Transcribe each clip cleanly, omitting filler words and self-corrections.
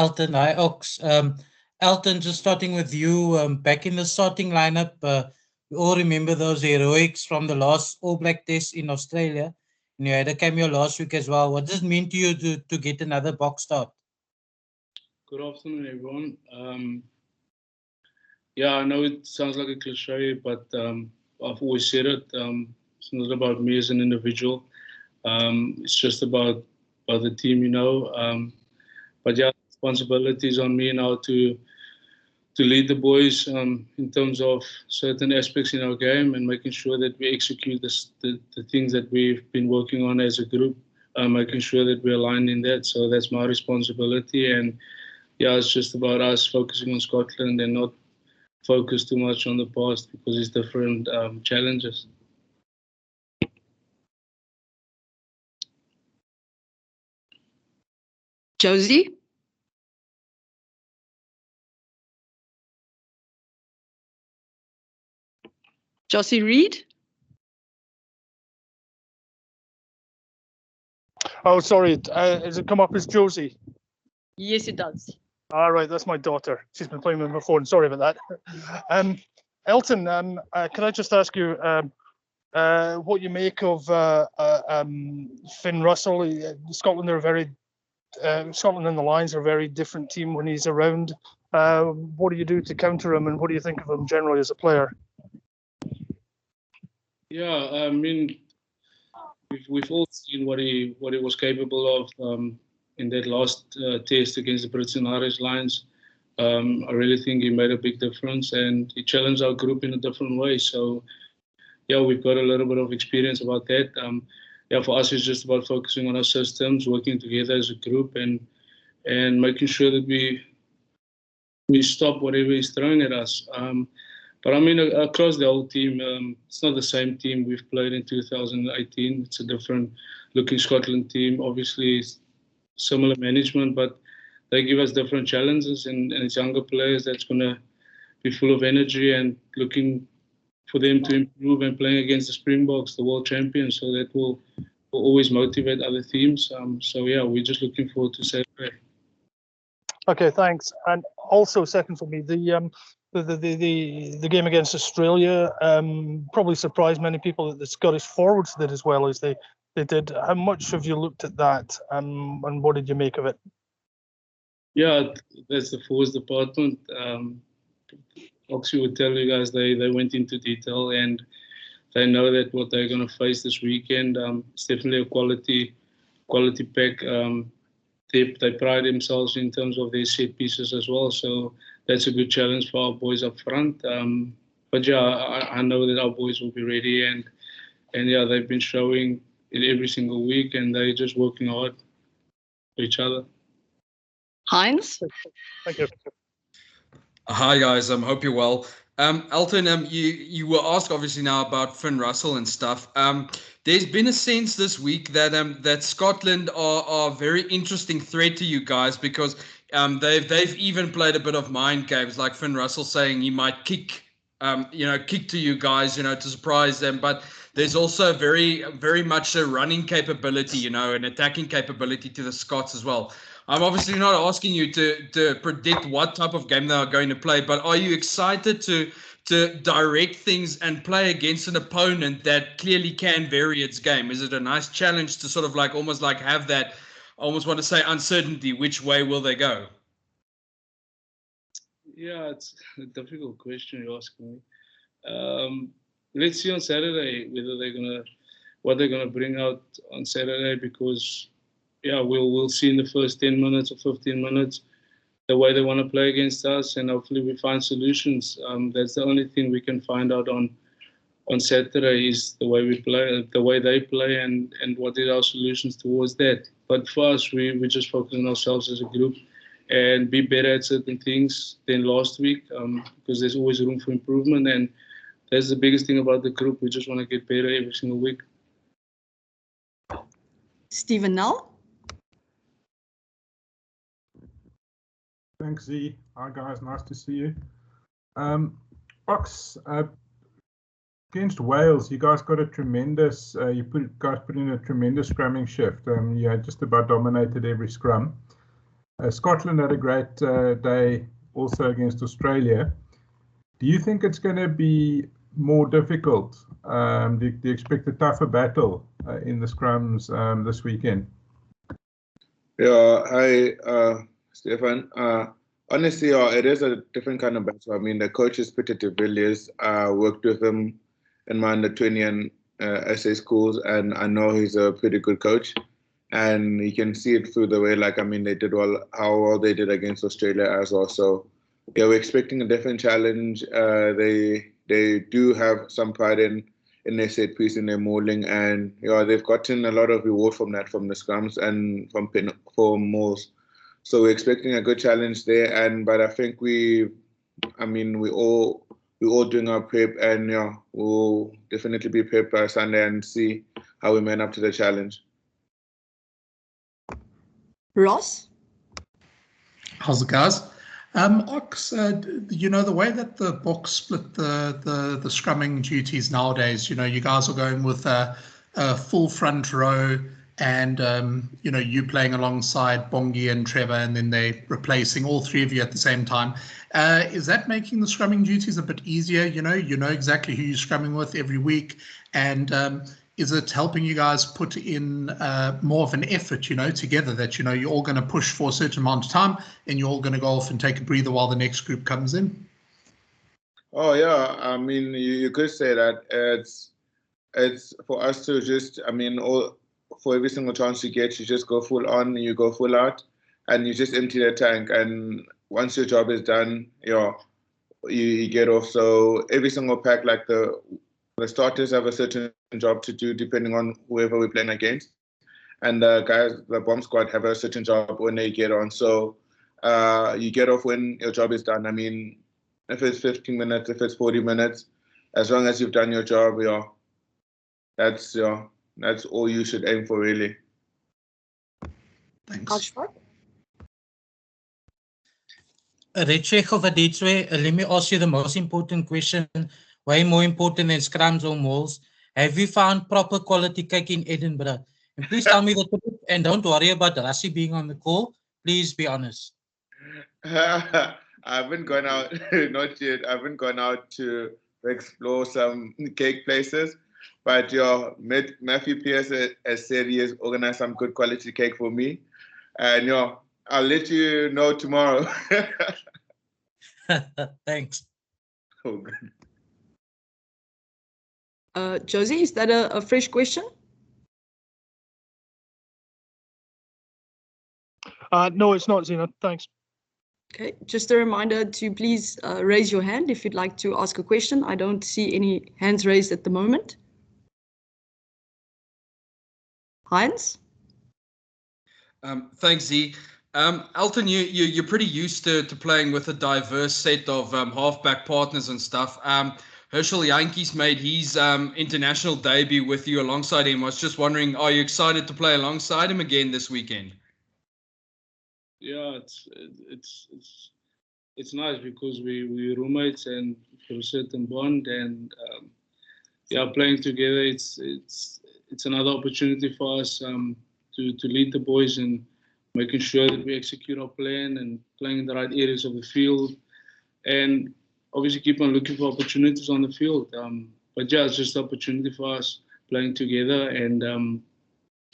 Elton, hi Ox. Elton, just starting with you, back in the starting lineup, we all remember those heroics from the last All Black test in Australia. And you had a cameo last week as well. What does it mean to you to get another box start? Good afternoon, everyone. Yeah, I know it sounds like a cliche, but I've always said it. It's not about me as an individual. It's just about the team, you know. But yeah, responsibility is on me now to lead the boys in terms of certain aspects in our game and making sure that we execute the things that we've been working on as a group, making sure that we're aligned in that. So that's my responsibility. And yeah, it's just about us focusing on Scotland and not focus too much on the past because it's different challenges. Josie? Josie Reid? Oh, sorry. Has it come up as Josie? Yes, it does. All right, that's my daughter. She's been playing with my phone. Sorry about that. Elton, can I just ask you what you make of Finn Russell? Scotland and the Lions are a very different team when he's around. What do you do to counter him, and what do you think of him generally as a player? Yeah, I mean, we've all seen what he was capable of in that last test against the Brits and Irish Lions. I really think he made a big difference, and he challenged our group in a different way. So, yeah, we've got a little bit of experience about that. Yeah, for us, it's just about focusing on our systems, working together as a group, and making sure that we stop whatever he's throwing at us. But I mean, across the whole team, it's not the same team we've played in 2018. It's a different looking Scotland team. Obviously, it's similar management, but they give us different challenges, and it's younger players that's going to be full of energy and looking for them to improve and playing against the Springboks, the world champions. So that will always motivate other teams. So yeah, we're just looking forward to Saturday. Okay, thanks. And also, second for me, the game against Australia probably surprised many people that the Scottish forwards did as well as they did. How much have you looked at that, and what did you make of it? Yeah, that's the forwards department. Oxy would tell you guys they went into detail and they know that what they're going to face this weekend. It's definitely a quality pack. They pride themselves in terms of their set pieces as well. So that's a good challenge for our boys up front. But yeah, I know that our boys will be ready, and yeah, they've been showing it every single week, and they're just working hard for each other. Heinz? Thank you. Hi guys, hope you're well. Elton, you were asked obviously now about Finn Russell and stuff. There's been a sense this week that that Scotland are a very interesting threat to you guys because they've even played a bit of mind games, like Finn Russell saying he might kick to you guys, to surprise them. But there's also very, very much a running capability, an attacking capability to the Scots as well. I'm obviously not asking you to predict what type of game they are going to play, but are you excited to direct things and play against an opponent that clearly can vary its game? Is it a nice challenge to sort of almost have that, I almost want to say, uncertainty? Which way will they go? Yeah, it's a difficult question you're asking me. Let's see on Saturday what they're gonna bring out on Saturday, because yeah, we'll see in the first 10 minutes or 15 minutes the way they want to play against us, and hopefully we find solutions. That's the only thing we can find out on Saturday is the way we play, the way they play, and what is our solutions towards that. But for us, we just focus on ourselves as a group and be better at certain things than last week, because there's always room for improvement, and that's the biggest thing about the group. We just want to get better every single week. Stephen Null? Thanks, Z. Hi, guys. Nice to see you. Ox, against Wales, you guys got a tremendous, guys put in a tremendous scrumming shift. You just about dominated every scrum. Scotland had a great day also against Australia. Do you think it's going to be more difficult? Do you expect a tougher battle in the scrums this weekend? Yeah, hi, Stefan. Honestly, it is a different kind of battle. I mean, the coach is Pieter de Villiers. Worked with him in my under-20 and SA schools, and I know he's a pretty good coach. And you can see it through the way, like, I mean, they did well, how well they did against Australia as well. So, yeah, we're expecting a different challenge. They do have some pride in their set piece, in their molding, and yeah, they've gotten a lot of reward from that, from the scrums and from mauls. So we're expecting a good challenge there, but I think we're all doing our prep, and yeah, we'll definitely be prepped by Sunday and see how we man up to the challenge. Ross? How's it, guys? Ox, the way that the Boks split the scrumming duties nowadays, you guys are going with a full front row, and you playing alongside Bongi and Trevor, and then they replacing all three of you at the same time. Is that making the scrumming duties a bit easier? You know exactly who you're scrumming with every week, and is it helping you guys put in more of an effort, together, that, you're all going to push for a certain amount of time and you're all going to go off and take a breather while the next group comes in? Oh, yeah. I mean, you could say that it's for us to just, for every single chance you get, you just go full on, you go full out, and you just empty the tank. And once your job is done, you get off. So every single pack, like the starters have a certain job to do depending on whoever we're playing against, and the guys, the bomb squad, have a certain job when they get on. So you get off when your job is done. I mean, if it's 15 minutes, if it's 40 minutes, as long as you've done your job, that's all you should aim for, really. Thanks. Let me ask you the most important question, way more important than scrums or mauls. Have you found proper quality cake in Edinburgh? And please tell me the truth, and don't worry about Rassie being on the call. Please be honest. I haven't gone out, not yet. I haven't gone out to explore some cake places, but Matthew Pierce has said he has organized some good quality cake for me, and I'll let you know tomorrow. Thanks. Oh, good. Josie, is that a fresh question? No, it's not, Zena. Thanks. Okay, just a reminder to please raise your hand if you'd like to ask a question. I don't see any hands raised at the moment. Heinz? Thanks, Z. Elton, you're pretty used to playing with a diverse set of halfback partners and stuff. Herschel Jantjies made his international debut with you alongside him. I was just wondering, are you excited to play alongside him again this weekend? Yeah, it's nice because we're roommates and for a certain bond, and playing together, it's another opportunity for us to lead the boys and making sure that we execute our plan and playing in the right areas of the field, and obviously keep on looking for opportunities on the field. But yeah, it's just an opportunity for us playing together, and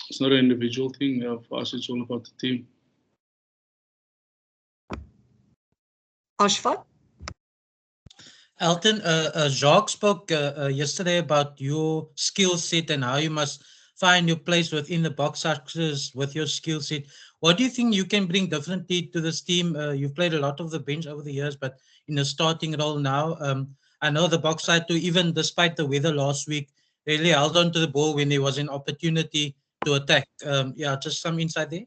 it's not an individual thing. For us, it's all about the team. Ashfaq? Elton, Jacques spoke yesterday about your skill set and how you must find your place within the box axis with your skill set. What do you think you can bring differently to this team? You've played a lot of the bench over the years, but in a starting role now, I know the box side too, even despite the weather last week, really held on to the ball when there was an opportunity to attack. Just some insight there.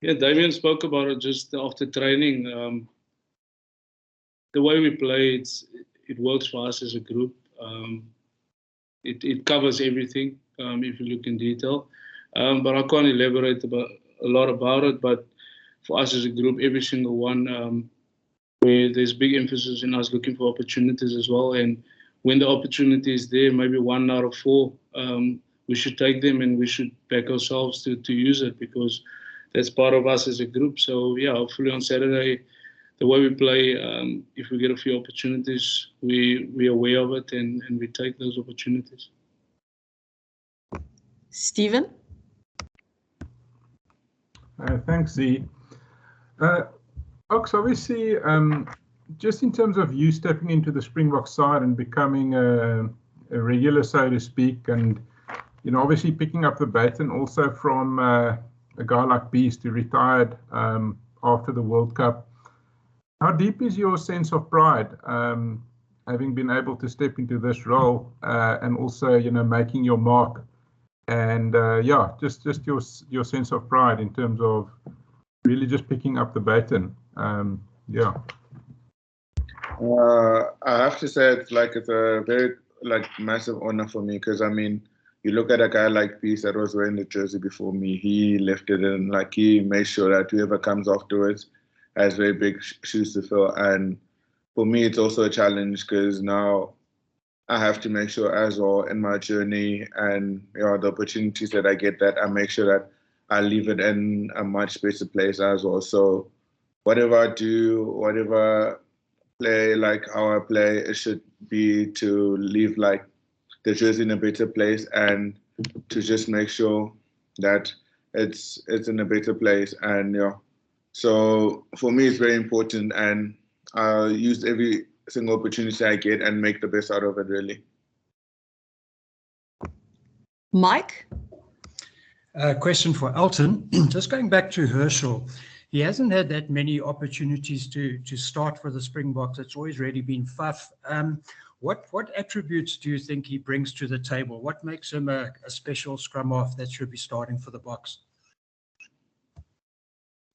Yeah, Damien spoke about it just after training. The way we play, it works for us as a group. It covers everything if you look in detail. But I can't elaborate a lot about it. But for us as a group, every single one, where there's big emphasis in us looking for opportunities as well. And when the opportunity is there, maybe 1 out of 4, we should take them and we should back ourselves to use it, because that's part of us as a group. So yeah, hopefully on Saturday, the way we play, if we get a few opportunities, we're aware of it and we take those opportunities. Stephen? Thanks, Z. Ox, obviously, just in terms of you stepping into the Springbok side and becoming a regular, so to speak, and obviously picking up the baton also from a guy like Beast who retired after the World Cup. How deep is your sense of pride, having been able to step into this role and also, making your mark? And yeah, just your sense of pride in terms of really just picking up the baton. Yeah. I have to say it's a very massive honor for me, because I mean, you look at a guy like Peace that was wearing the jersey before me. He left it in, he made sure that whoever comes afterwards has very big shoes to fill. And for me, it's also a challenge, because now I have to make sure as well in my journey and the opportunities that I get, that I make sure that I leave it in a much better place as well. So whatever I do, whatever play, how I play, it should be to leave the jersey in a better place and to just make sure that it's in a better place. And so for me, it's very important, and I'll use every single opportunity I get and make the best out of it, really. Mike? Question for Elton. Just going back to Herschel, he hasn't had that many opportunities to start for the Springboks. It's always really been Faf. What attributes do you think he brings to the table? What makes him a special scrum half that should be starting for the Boks?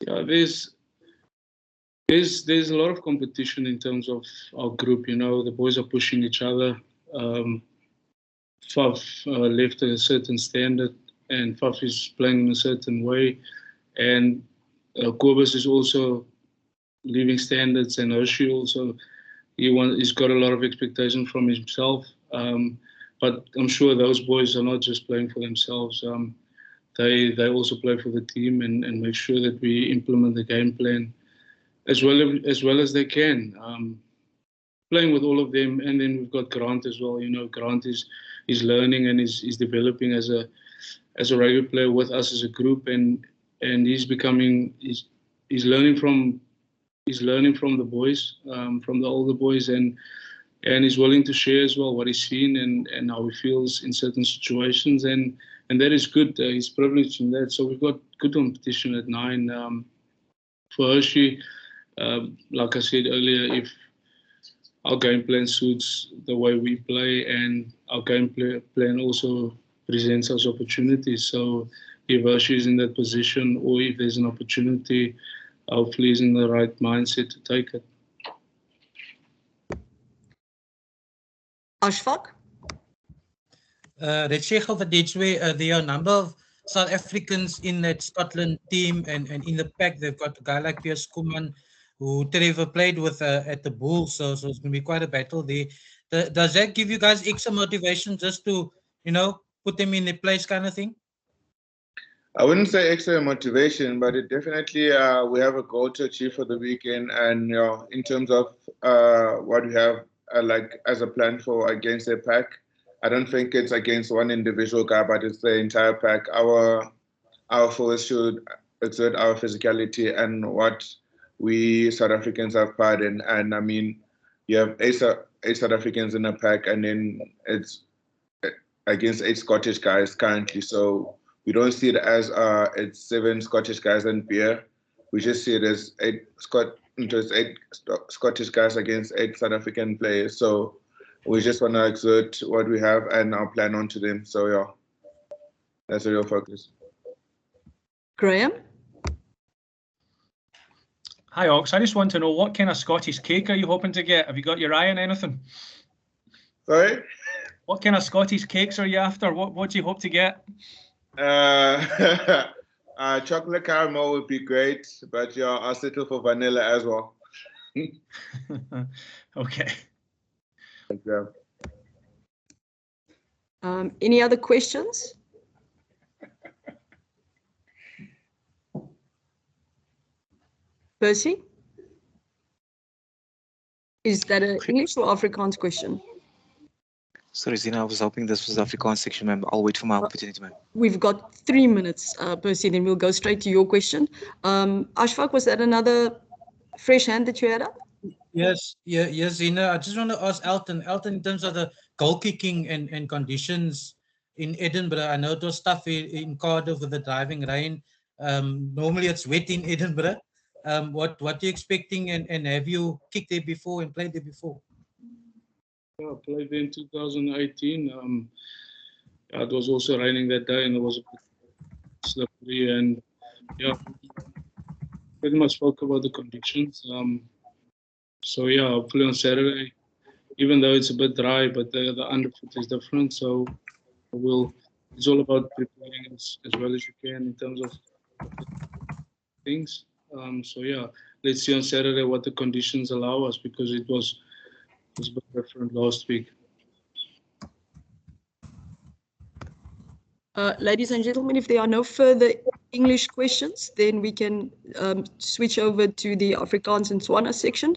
Yeah, there's a lot of competition in terms of our group. The boys are pushing each other. Faf left a certain standard, and Faf is playing in a certain way. And Kobus is also leaving standards, and Hershey also, he's got a lot of expectation from himself. But I'm sure those boys are not just playing for themselves. They also play for the team and make sure that we implement the game plan as well as they can. Playing with all of them, and then we've got Grant as well. Grant is learning and is developing as a rugby player with us as a group, and he's learning from the boys, from the older boys, and he's willing to share as well what he's seen and how he feels in certain situations, and that is good. He's privileged in that. So we've got good competition at 9. For Hershey, like I said earlier, if our game plan suits the way we play, and our game plan also presents us opportunities. So if Hershey is in that position, or if there's an opportunity, hopefully he's in the right mindset to take it. Ashfaq? Retsego Vadetswe, there are a number of South Africans in that Scotland team, and in the pack they've got a guy like Piers Kuman, who Trevor played with at the Bulls, so it's going to be quite a battle there. Does that give you guys extra motivation just to, put them in their place kind of thing? I wouldn't say extra motivation, but it definitely, we have a goal to achieve for the weekend. And in terms of what we have as a plan for against their pack, I don't think it's against one individual guy, but it's the entire pack. Our forwards should exert our physicality and what we South Africans have pride in. And I mean, you have 8 South Africans in a pack, and then it's against 8 Scottish guys currently. So we don't see it as it's 7 Scottish guys and beer. We just see it as 8 Scottish guys against 8 South African players. So we just want to exert what we have and our plan onto them. So yeah, that's a real focus. Graham? Hi, Ox. I just want to know, what kind of Scottish cake are you hoping to get? Have you got your eye on anything? Sorry? What kind of Scottish cakes are you after? What do you hope to get? Chocolate caramel would be great, but yeah, I'll settle for vanilla as well. Okay. Thank you. Any other questions? Percy? Is that an English or Afrikaans question? Sorry, Zina, I was hoping this was the Afrikaans section, ma'am. I'll wait for my opportunity, ma'am. We've got 3 minutes, Percy, then we'll go straight to your question. Ashfaq, was that another fresh hand that you had up? Yes, yes, Zina. I just want to ask Elton. Elton, in terms of the goal kicking and conditions in Edinburgh, I know it was tough in Cardiff with the driving rain. Normally it's wet in Edinburgh. What are you expecting, and have you kicked there before and played there before? Yeah, I played there in 2018. It was also raining that day, and it was a bit slippery. And yeah, pretty much spoke about the conditions. So yeah, hopefully on Saturday, even though it's a bit dry, but the underfoot is different. So it's all about preparing as well as you can in terms of things. So yeah, let's see on Saturday what the conditions allow us, because it was a bit different last week. Ladies and gentlemen, if there are no further English questions, then we can switch over to the Afrikaans and Tswana section.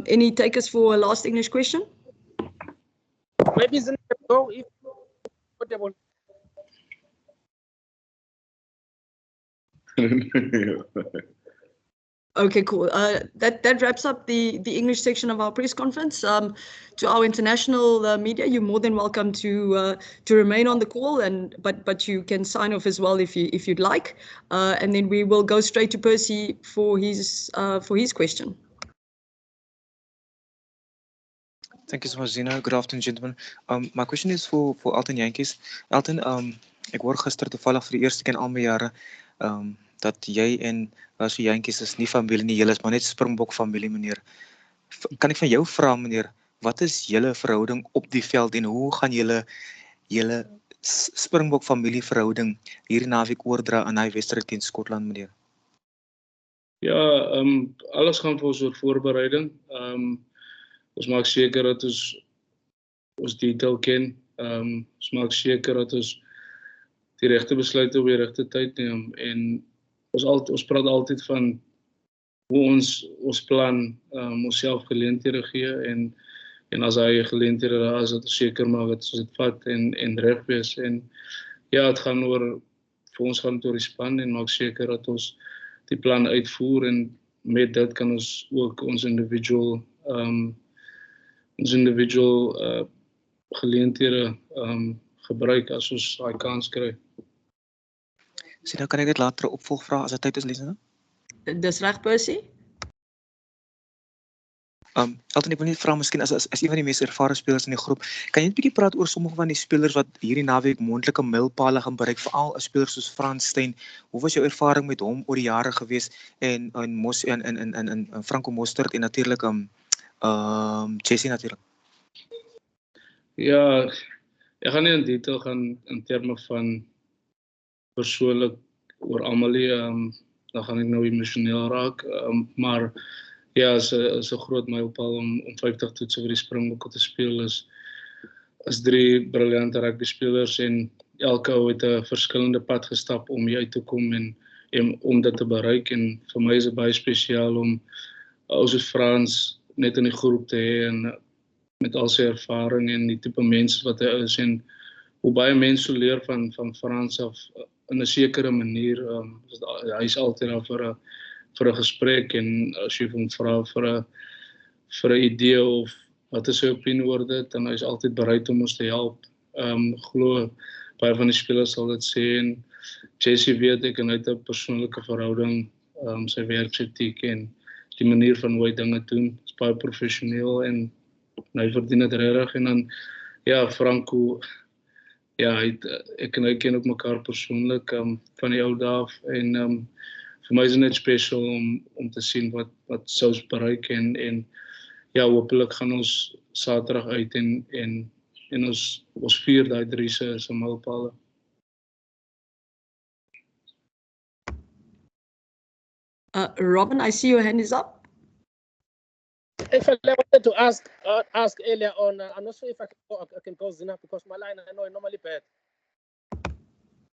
Any takers for a last English question? Maybe it's go if comfortable. Okay, cool. That wraps up the English section of our press conference. To our international media, you're more than welcome to remain on the call, but you can sign off as well if you'd like. And then we will go straight to Percy for his question. Thank you so much, Zina. Good afternoon, gentlemen. My question is for Elton Jantjies. Elton, ek hoor gister toevallig vir die eerste keer in al my jare dat jy en so Jantjies is nie familie nie, julle is maar net Springbok familie, meneer. Kan ek van jou vra, meneer, wat is julle verhouding op die veld en hoe gaan julle Springbok familie verhouding hierdie naweek oordra aan hy wedstryd teen Skotland, meneer? Ja, alles gaan vir ons oor voorbereiding. Ons maak seker dat ons detail ken. Ons maak seker dat ons die regte besluite op die regte tyd neem, en ons praat altyd van hoe ons plan onsself geleenthede gee, en as hy geleenthede daar is, dat ons seker maak dat ons dit vat en reg wees. En ja, het gaan vir ons gaan het oor die span, en maak seker dat ons die plan uitvoer, en met dit kan ons ook ons individual geleenthede gebruik as ons daai kans kry. Sien, nou kan ek dit later opvolg vra as dit tyd is, Lisa? Dis reg, Percy? Elton, ek wil net vra, miskien as een van die mees ervare spelers in die groep, kan jy net 'n bietjie praat oor sommige van die spelers wat hierdie naweek moontlike mylpale gaan bereik, veral 'n speler soos Frans Steyn. Hoe was jou ervaring met hom oor die jare gewees, en Franco Mostert en natuurlik Jesse natuurlik? Ja, ek gaan nie in detail gaan in terme van persoonlik oor almal nie, dan gaan ek nou emosioneel raak, maar ja, is 'n groot mylpaal om 50 toetse vir die Springbokke te speel, is 3 briljante rugby spelers, en elke ou het 'n verskillende pad gestap om hier uit te kom en om dit te bereik, en vir my is dit baie spesiaal om ou soos Frans net in die groep te hê, en met al sy ervaring en die tipe mens wat hy is, en hoe baie mense leer van Frans af in 'n sekere manier. Hy is altyd daar vir 'n gesprek, en as jy hom vra vir 'n idee of wat is sy opinie oor dit, en hy is altyd bereid om ons te help. Glo baie van die spelers sal dit sê, en Jesse weet ek, en hy het 'n persoonlike verhouding, sy werksetiek en die manier van hoe hy dinge doen, is baie professioneel, en hy verdien dit regtig. En dan ja, Franco, ja, ek en hy ken ook mekaar persoonlik van die ou dae af, en vir my is dit net special om te sien wat sou bereik, en ja, hopelik gaan ons Saterdag uit en ons vier daai 3 se mylpale. Robin, I see your hand is up. If I wanted to ask earlier on, I'm not sure if I can go Zina, because my line I know is normally bad.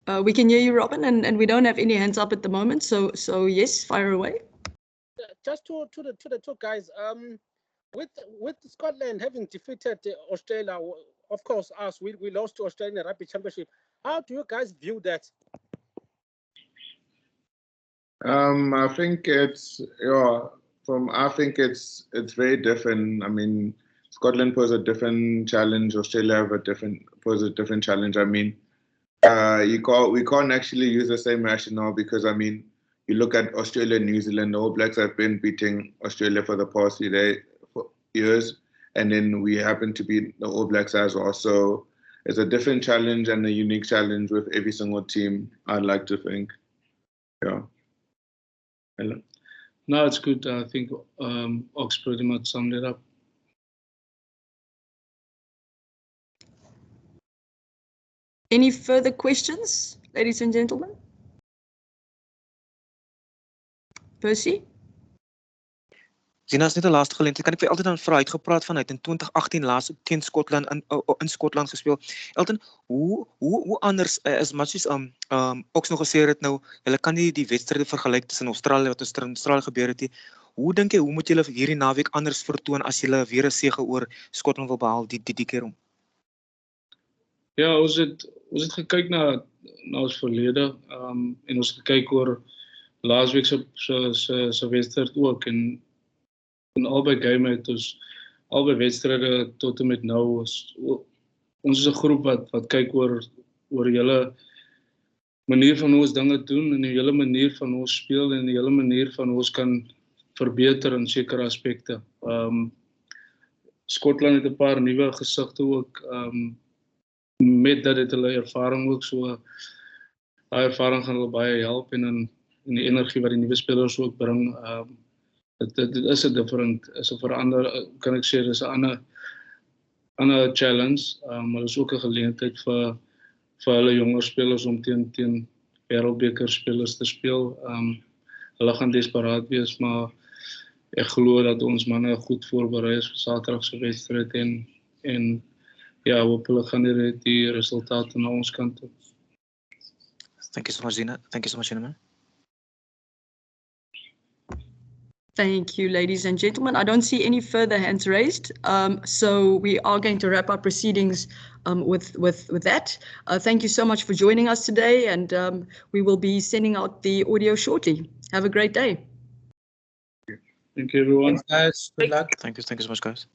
We can hear you, Robin, and we don't have any hands up at the moment. So yes, fire away. Just to the two guys. With Scotland having defeated Australia, of course, we lost to Australia in the Rugby Championship. How do you guys view that? I think it's I think it's very different. I mean, Scotland poses a different challenge. Australia pose a different challenge. I mean, we can't actually use the same rationale because I mean, you look at Australia and New Zealand. The All Blacks have been beating Australia for the past few years, and then we happen to beat the All Blacks as well. So it's a different challenge and a unique challenge with every single team. I'd like to think, yeah. Hello. No, it's good. I think Ox pretty much summed it up. Any further questions, ladies and gentlemen? Percy? Zina, is net 'n laaste geleentheid. Kan ek vir Elton dan vra? Hy het gepraat van hy het in 2018 laas teen Skotland in Skotland gespeel. Elton, hoe anders as much as Ox nog gesê het nou, hulle kan nie die wedstryde vergelyk tussen Australië wat in Australië gebeur het nie. Hoe dink jy hoe moet julle hierdie naweek anders vertoon as julle weer 'n sege oor Skotland wil behaal die keer om? Ja, ons het gekyk na ons verlede en ons het gekyk oor laasweek se wedstryd ook en albei game het ons albei wedstryde tot en met nou ons is 'n groep wat kyk oor die hele manier van hoe ons dinge doen en die hele manier van hoe ons speel en die hele manier van hoe ons kan verbeter in sekere aspekte. Skotland het 'n paar nuwe gesigte ook met dat het hulle ervaring ook so daai ervaring gaan hulle baie help en die energie wat die nuwe spelers ook bring. Dit is 'n verander, kan ek sê, dis 'n ander challenge, maar is ook 'n geleentheid vir hulle jonger spelers om teen wêreldbeker spelers te speel. Hulle gaan desperaat wees, maar ek glo dat ons manne goed voorberei is vir Saterdag se wedstryd en ja, hopelik gaan die resultate na ons kant toe. Thank you so much, Zina. Thank you so much, gentlemen. Thank you, ladies and gentlemen. I don't see any further hands raised, so we are going to wrap up proceedings with that. Thank you so much for joining us today, and we will be sending out the audio shortly. Have a great day. Thank you, everyone. Thanks, guys. Good luck. Thank you so much, guys.